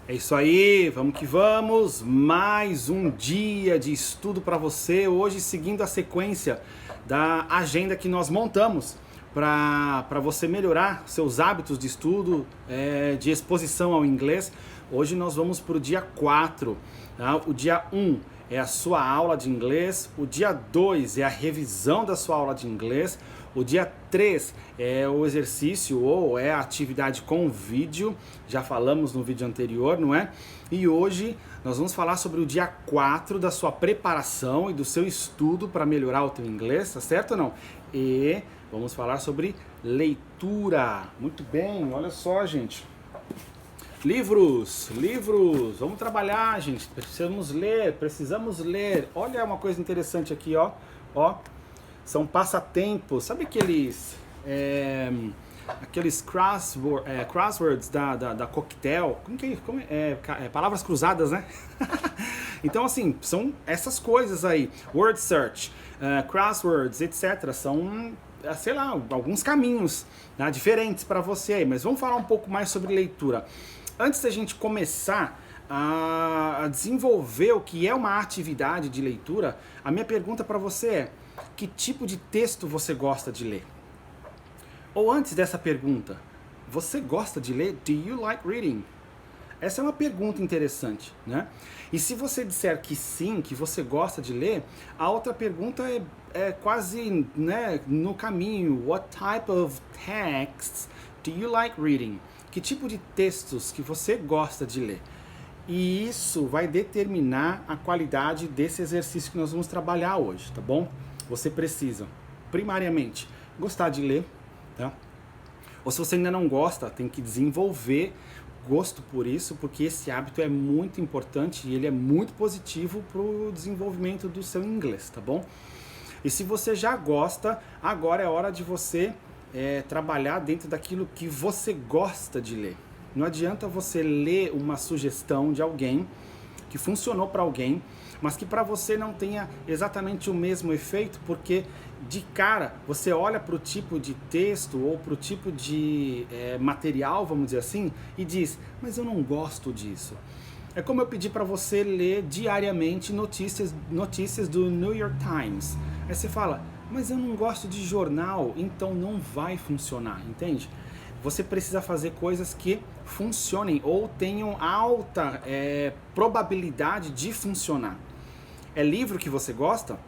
É isso aí, vamos que vamos. Mais um dia de estudo para você. Hoje, seguindo a sequência da agenda que nós montamos para você melhorar seus hábitos de estudo, de exposição ao inglês. Hoje nós vamos para o dia 4. Tá? O dia 1 é a sua aula de inglês. O dia 2 é a revisão da sua aula de inglês. O dia 3 é o exercício ou é a atividade com vídeo, já falamos no vídeo anterior, não é? E hoje nós vamos falar sobre o dia 4 da sua preparação e do seu estudo para melhorar o teu inglês, tá certo ou não? E vamos falar sobre leitura. Muito bem, olha só, gente. Livros, vamos trabalhar, gente. Precisamos ler. Olha uma coisa interessante aqui, ó. São passatempos. Sabe aqueles crosswords da Coquetel? Palavras cruzadas, né? Então, assim, são essas coisas aí. Word search, crosswords, etc. São, sei lá, alguns caminhos, né, diferentes para você aí. Mas vamos falar um pouco mais sobre leitura. Antes da gente começar a desenvolver o que é uma atividade de leitura, a minha pergunta para você é: que tipo de texto você gosta de ler? Ou antes dessa pergunta, você gosta de ler? Do you like reading? Essa é uma pergunta interessante, né? E se você disser que sim, que você gosta de ler, a outra pergunta é quase, né, no caminho. What type of texts do you like reading? Que tipo de textos que você gosta de ler? E isso vai determinar a qualidade desse exercício que nós vamos trabalhar hoje, tá bom? Você precisa, primariamente, gostar de ler, tá? Ou se você ainda não gosta, tem que desenvolver gosto por isso, porque esse hábito é muito importante e ele é muito positivo para o desenvolvimento do seu inglês, tá bom? E se você já gosta, agora é hora de você trabalhar dentro daquilo que você gosta de ler. Não adianta você ler uma sugestão de alguém que funcionou para alguém, mas que para você não tenha exatamente o mesmo efeito, porque de cara você olha para o tipo de texto ou para o tipo de material, vamos dizer assim, e diz: mas eu não gosto disso. É como eu pedir para você ler diariamente notícias do New York Times. Aí você fala: mas eu não gosto de jornal, então não vai funcionar, entende? Você precisa fazer coisas que funcionem ou tenham alta probabilidade de funcionar. É livro que você gosta?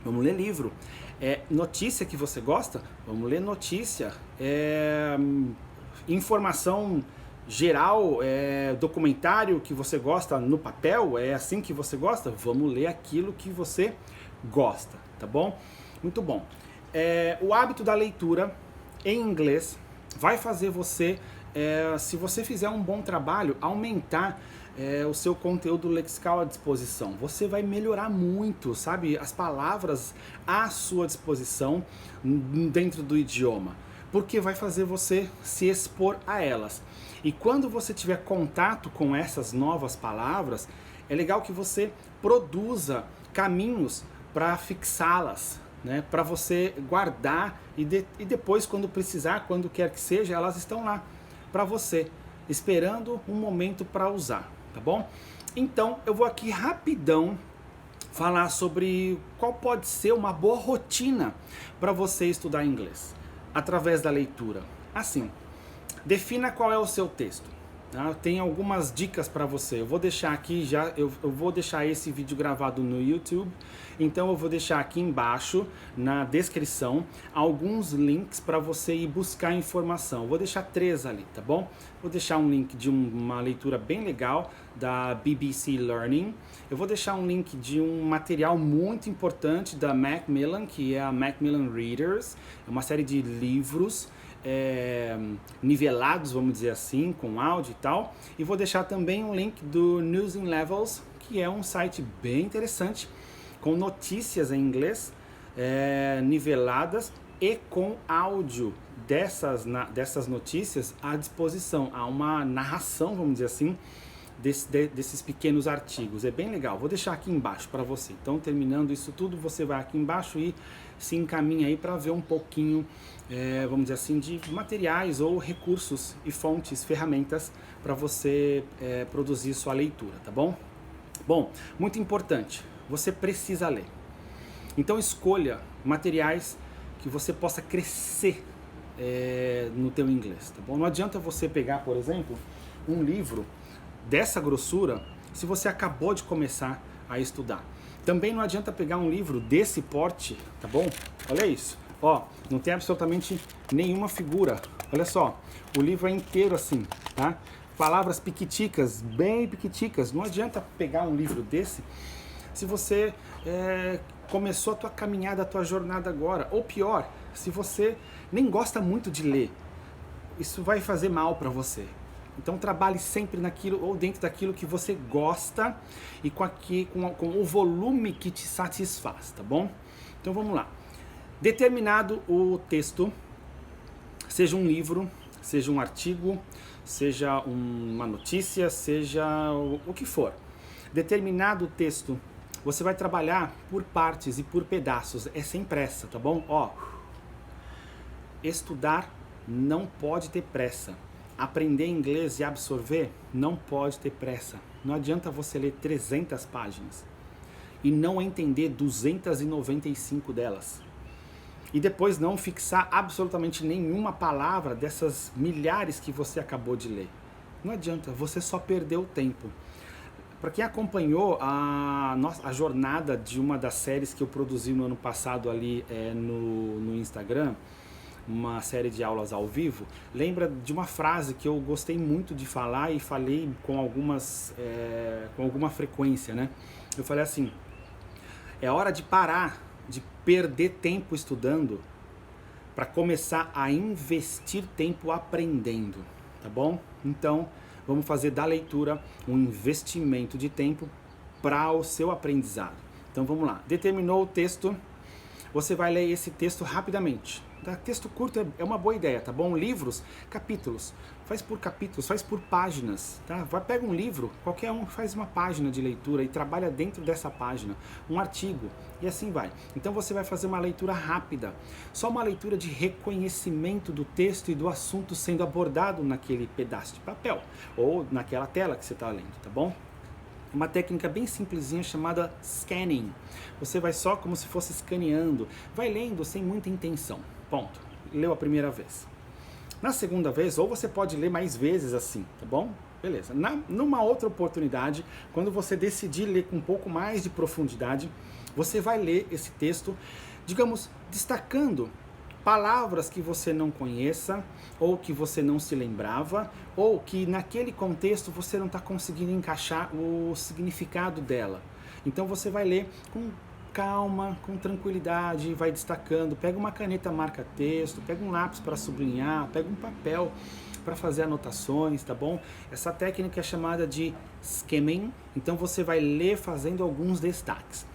Vamos ler livro. É notícia que você gosta? Vamos ler notícia. Informação geral, documentário que você gosta no papel? É assim que você gosta? Vamos ler aquilo que você gosta, tá bom? Muito bom. O hábito da leitura em inglês vai fazer você, se você fizer um bom trabalho, aumentar o seu conteúdo lexical à disposição. Você vai melhorar muito, sabe, as palavras à sua disposição dentro do idioma, porque vai fazer você se expor a elas. E quando você tiver contato com essas novas palavras, é legal que você produza caminhos para fixá-las, né, para você guardar e depois, quando precisar, quando quer que seja, elas estão lá para você, esperando um momento para usar, tá bom? Então, eu vou aqui rapidão falar sobre qual pode ser uma boa rotina para você estudar inglês através da leitura. Assim, defina qual é o seu texto. Tá? Tem algumas dicas para você. Eu vou deixar aqui eu vou deixar esse vídeo gravado no YouTube, então eu vou deixar aqui embaixo na descrição alguns links para você ir buscar informação. Eu vou deixar 3 ali, tá bom? Vou deixar um link de uma leitura bem legal da BBC Learning. Eu vou deixar um link de um material muito importante da Macmillan, que é a Macmillan Readers, é uma série de livros nivelados, vamos dizer assim, com áudio e tal. E vou deixar também um link do News in Levels, que é um site bem interessante, com notícias em inglês niveladas e com áudio dessas notícias à disposição. Há uma narração, vamos dizer assim, desses pequenos artigos. É bem legal. Vou deixar aqui embaixo para você. Então, terminando isso tudo, você vai aqui embaixo e se encaminha aí para ver um pouquinho, vamos dizer assim, de materiais ou recursos e fontes, ferramentas para você produzir sua leitura, tá bom? Bom, muito importante, você precisa ler. Então escolha materiais que você possa crescer no teu inglês, tá bom? Não adianta você pegar, por exemplo, um livro dessa grossura se você acabou de começar a estudar. Também não adianta pegar um livro desse porte, tá bom? Olha isso, ó, não tem absolutamente nenhuma figura. Olha só, o livro é inteiro assim, tá? Palavras piquiticas, bem piquiticas. Não adianta pegar um livro desse se você começou a tua caminhada, a tua jornada agora. Ou pior, se você nem gosta muito de ler. Isso vai fazer mal para você. Então trabalhe sempre naquilo ou dentro daquilo que você gosta e com o volume que te satisfaz, tá bom? Então vamos lá. Determinado o texto, seja um livro, seja um artigo, seja uma notícia, seja o que for. Determinado o texto, você vai trabalhar por partes e por pedaços, é sem pressa, tá bom? Ó, estudar não pode ter pressa. Aprender inglês e absorver não pode ter pressa. Não adianta você ler 300 páginas e não entender 295 delas. E depois não fixar absolutamente nenhuma palavra dessas milhares que você acabou de ler. Não adianta, você só perdeu o tempo. Para quem acompanhou a jornada de uma das séries que eu produzi no ano passado ali no Instagram, uma série de aulas ao vivo, lembra de uma frase que eu gostei muito de falar e falei com alguma frequência, né? Eu falei assim, é hora de parar de perder tempo estudando para começar a investir tempo aprendendo, tá bom? Então, vamos fazer da leitura um investimento de tempo para o seu aprendizado. Então, vamos lá. Determinou o texto, você vai ler esse texto rapidamente. Tá? Texto curto é uma boa ideia, tá bom? Livros, capítulos, faz por capítulos, faz por páginas, tá? Pega um livro, qualquer um, faz uma página de leitura e trabalha dentro dessa página, um artigo, e assim vai. Então você vai fazer uma leitura rápida, só uma leitura de reconhecimento do texto e do assunto sendo abordado naquele pedaço de papel, ou naquela tela que você está lendo, tá bom? Uma técnica bem simplesinha chamada scanning. Você vai só como se fosse escaneando, vai lendo sem muita intenção. Ponto. Leu a primeira vez. Na segunda vez, ou você pode ler mais vezes assim, tá bom? Beleza. Numa outra oportunidade, quando você decidir ler com um pouco mais de profundidade, você vai ler esse texto, digamos, destacando palavras que você não conheça, ou que você não se lembrava, ou que naquele contexto você não está conseguindo encaixar o significado dela. Então você vai ler com calma, com tranquilidade, vai destacando, pega uma caneta marca texto, pega um lápis para sublinhar, pega um papel para fazer anotações, tá bom? Essa técnica é chamada de skimming, então você vai ler fazendo alguns destaques.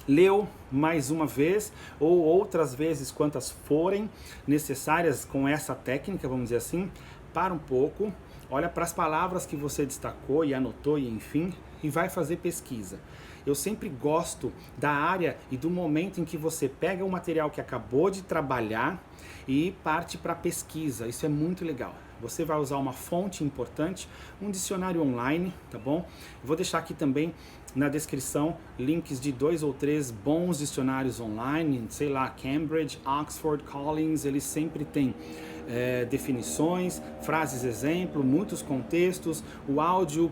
Leu mais uma vez ou outras vezes quantas forem necessárias com essa técnica, vamos dizer assim, para um pouco, olha para as palavras que você destacou e anotou e enfim, e vai fazer pesquisa. Eu sempre gosto da área e do momento em que você pega o material que acabou de trabalhar e parte para pesquisa. Isso é muito legal. Você vai usar uma fonte importante, um dicionário online, tá bom? Vou deixar aqui também na descrição links de 2 ou 3 bons dicionários online, sei lá, Cambridge, Oxford, Collins, eles sempre têm definições, frases exemplo, muitos contextos, o áudio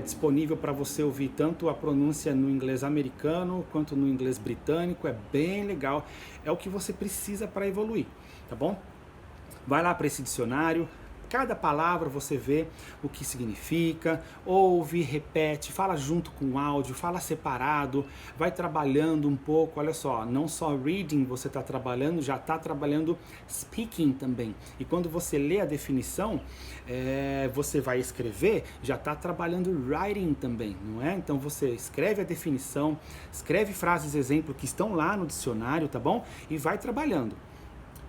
disponível para você ouvir tanto a pronúncia no inglês americano quanto no inglês britânico, é bem legal, é o que você precisa para evoluir, tá bom? Vai lá para esse dicionário, cada palavra você vê o que significa, ouve, repete, fala junto com o áudio, fala separado, vai trabalhando um pouco, olha só, não só reading você está trabalhando, já está trabalhando speaking também. E quando você lê a definição, você vai escrever, já está trabalhando writing também, não é? Então você escreve a definição, escreve frases exemplo que estão lá no dicionário, tá bom? E vai trabalhando.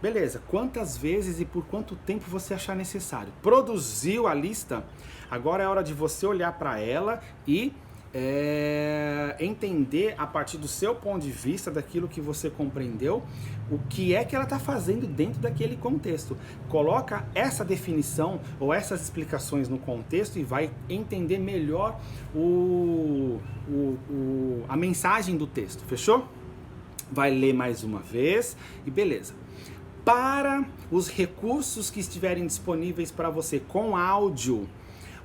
Beleza, quantas vezes e por quanto tempo você achar necessário. Produziu a lista, agora é hora de você olhar para ela e entender a partir do seu ponto de vista, daquilo que você compreendeu, o que é que ela está fazendo dentro daquele contexto. Coloca essa definição ou essas explicações no contexto e vai entender melhor a mensagem do texto, fechou? Vai ler mais uma vez e beleza. Para os recursos que estiverem disponíveis para você com áudio,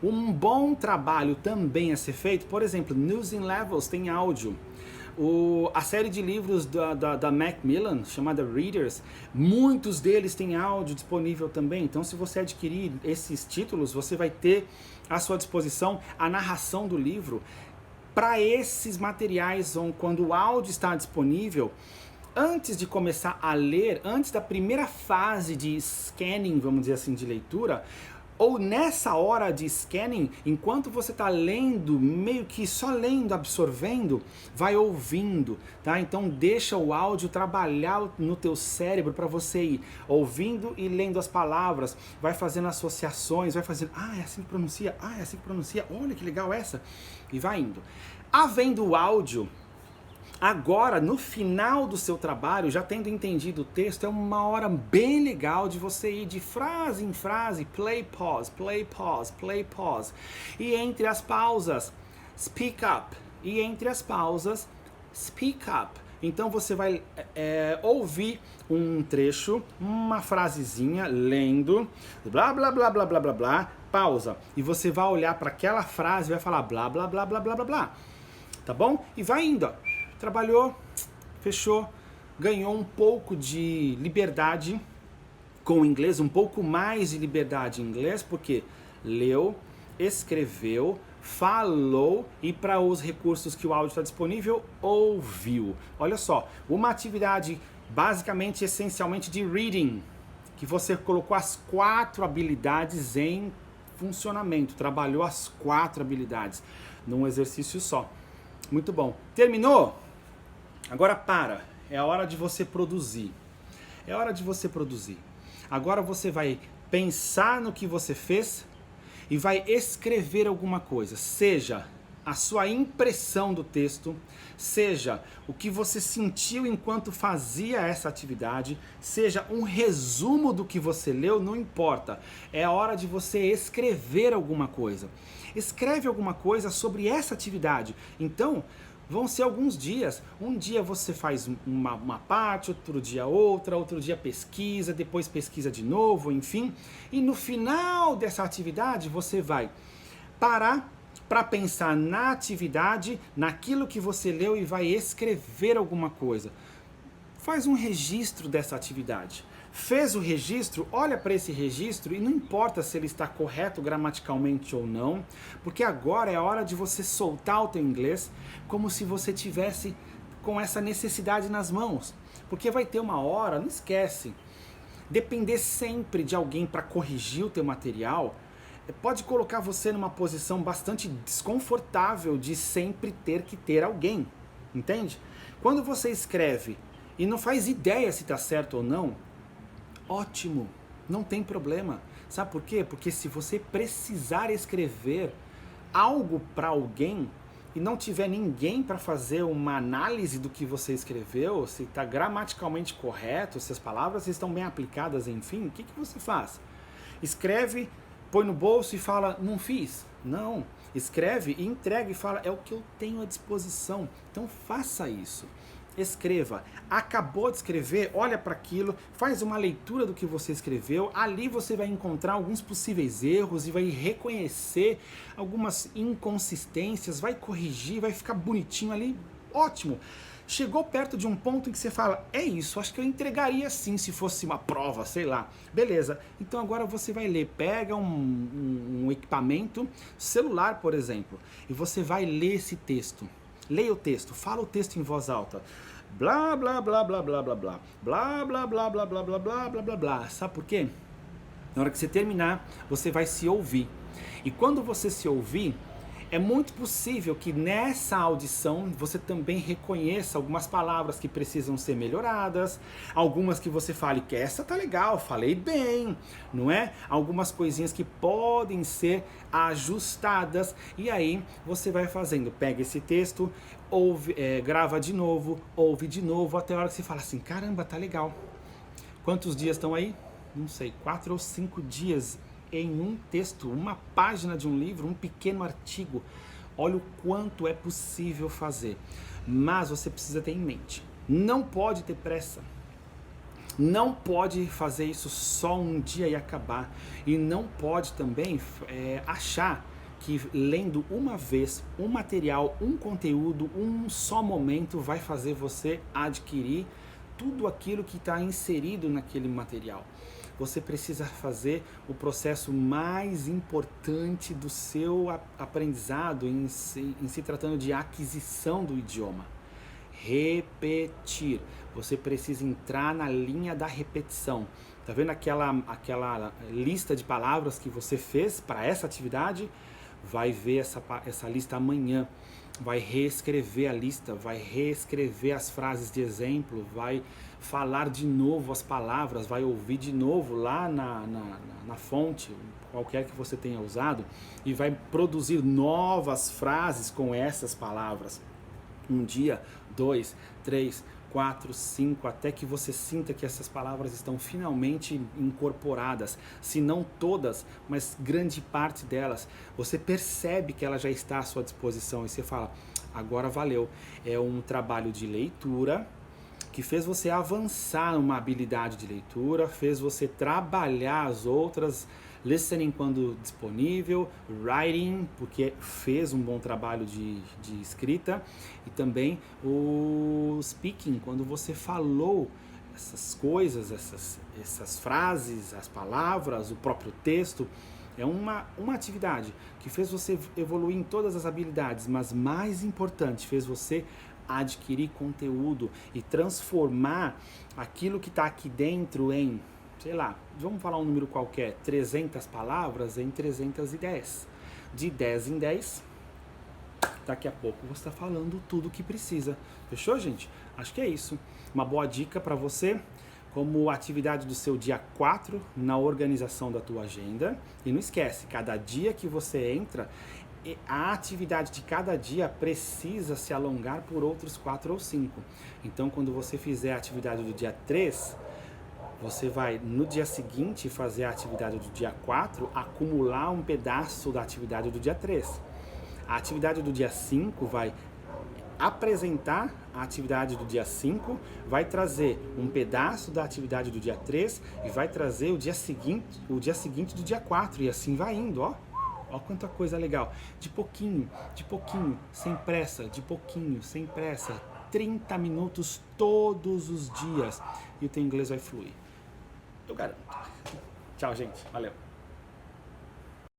um bom trabalho também a ser feito, por exemplo, News in Levels tem áudio. A série de livros da Macmillan, chamada Readers, muitos deles têm áudio disponível também. Então, se você adquirir esses títulos, você vai ter à sua disposição a narração do livro. Para esses materiais, quando o áudio está disponível, antes de começar a ler, antes da primeira fase de scanning, vamos dizer assim, de leitura, ou nessa hora de scanning, enquanto você está lendo, meio que só lendo, absorvendo, vai ouvindo, tá? Então deixa o áudio trabalhar no teu cérebro para você ir ouvindo e lendo as palavras, vai fazendo associações, vai fazendo, é assim que pronuncia, é assim que pronuncia, olha que legal essa, e vai indo. Havendo o áudio, agora, no final do seu trabalho, já tendo entendido o texto, é uma hora bem legal de você ir de frase em frase, play, pause, play, pause, play, pause. E entre as pausas, speak up. E entre as pausas, speak up. Então você vai ouvir um trecho, uma frasezinha, lendo, blá, blá, blá, blá, blá, blá, blá, pausa. E você vai olhar para aquela frase e vai falar blá, blá, blá, blá, blá, blá, blá. Tá bom? E vai indo, ó. Trabalhou, fechou, ganhou um pouco de liberdade com o inglês, um pouco mais de liberdade em inglês, porque leu, escreveu, falou e para os recursos que o áudio está disponível, ouviu. Olha só, uma atividade basicamente, essencialmente de reading, que você colocou as 4 habilidades em funcionamento, trabalhou as 4 habilidades num exercício só. Muito bom. Terminou? Agora para. É a hora de você produzir. É hora de você produzir. Agora você vai pensar no que você fez e vai escrever alguma coisa. Seja a sua impressão do texto, seja o que você sentiu enquanto fazia essa atividade, seja um resumo do que você leu, não importa. É a hora de você escrever alguma coisa. Escreve alguma coisa sobre essa atividade. Então, vão ser alguns dias. Um dia você faz uma parte, outro dia outra, outro dia pesquisa, depois pesquisa de novo, enfim. E no final dessa atividade você vai parar para pensar na atividade, naquilo que você leu e vai escrever alguma coisa. Faz um registro dessa atividade. Fez o registro, olha para esse registro e não importa se ele está correto gramaticalmente ou não, porque agora é a hora de você soltar o teu inglês como se você tivesse com essa necessidade nas mãos. Porque vai ter uma hora, não esquece, depender sempre de alguém para corrigir o teu material, pode colocar você numa posição bastante desconfortável de sempre ter que ter alguém, entende? Quando você escreve e não faz ideia se está certo ou não, ótimo, não tem problema. Sabe por quê? Porque se você precisar escrever algo para alguém e não tiver ninguém para fazer uma análise do que você escreveu, se está gramaticalmente correto, se as palavras estão bem aplicadas, enfim, o que você faz? Escreve, põe no bolso e fala, não fiz. Não, escreve e entrega e fala, é o que eu tenho à disposição. Então faça isso. Escreva. Acabou de escrever, olha para aquilo, faz uma leitura do que você escreveu, ali você vai encontrar alguns possíveis erros e vai reconhecer algumas inconsistências, vai corrigir, vai ficar bonitinho ali, ótimo. Chegou perto de um ponto em que você fala, é isso, acho que eu entregaria assim se fosse uma prova, sei lá. Beleza, então agora você vai ler, pega um equipamento, celular por exemplo, e você vai ler esse texto. Leia o texto, fala o texto em voz alta. Blá, blá, blá, blá, blá, blá, blá. Blá, blá, blá, blá, blá, blá, blá, blá, blá, blá. Sabe por quê? Na hora que você terminar, você vai se ouvir. E quando você se ouvir, É muito possível que nessa audição você também reconheça algumas palavras que precisam ser melhoradas, algumas que você fale que essa tá legal, falei bem, não é? Algumas coisinhas que podem ser ajustadas, e aí você vai fazendo, pega esse texto, ouve, grava de novo, ouve de novo, até a hora que você fala assim, caramba, tá legal. Quantos dias estão aí? Não sei, 4 ou 5 dias em um texto, uma página de um livro, um pequeno artigo. Olha o quanto é possível fazer. Mas você precisa ter em mente, não pode ter pressa. Não pode fazer isso só um dia e acabar. E não pode também achar que lendo uma vez um material, um conteúdo, um só momento vai fazer você adquirir tudo aquilo que está inserido naquele material. Você precisa fazer o processo mais importante do seu aprendizado em se tratando de aquisição do idioma. Repetir. Você precisa entrar na linha da repetição. Tá vendo aquela lista de palavras que você fez para essa atividade? Vai ver essa lista amanhã. Vai reescrever a lista, vai reescrever as frases de exemplo, vai falar de novo as palavras, vai ouvir de novo lá na fonte, qualquer que você tenha usado, e vai produzir novas frases com essas palavras. Um dia, 2, 3, 4, 5, até que você sinta que essas palavras estão finalmente incorporadas, se não todas, mas grande parte delas. Você percebe que ela já está à sua disposição e você fala, agora valeu. É um trabalho de leitura que fez você avançar numa habilidade de leitura, fez você trabalhar as outras, listening quando disponível, writing, porque fez um bom trabalho de escrita, e também o speaking, quando você falou essas coisas, essas frases, as palavras, o próprio texto. É uma atividade que fez você evoluir em todas as habilidades, mas mais importante, fez você adquirir conteúdo e transformar aquilo que está aqui dentro em, sei lá, vamos falar um número qualquer, 300 palavras em 310. De 10 em 10, daqui a pouco você está falando tudo o que precisa. Fechou, gente? Acho que é isso. Uma boa dica para você, como atividade do seu dia 4 na organização da tua agenda. E não esquece, cada dia que você entra, a atividade de cada dia precisa se alongar por outros 4 ou 5. Então, quando você fizer a atividade do dia 3, você vai no dia seguinte fazer a atividade do dia 4, acumular um pedaço da atividade do dia 3. A atividade do dia 5 vai apresentar a atividade do dia 5, vai trazer um pedaço da atividade do dia 3 e vai trazer o dia seguinte do dia 4, e assim vai indo, ó. Olha quanta coisa legal. De pouquinho, sem pressa, de pouquinho, sem pressa. 30 minutos todos os dias. E o teu inglês vai fluir. Eu garanto. Tchau, gente. Valeu.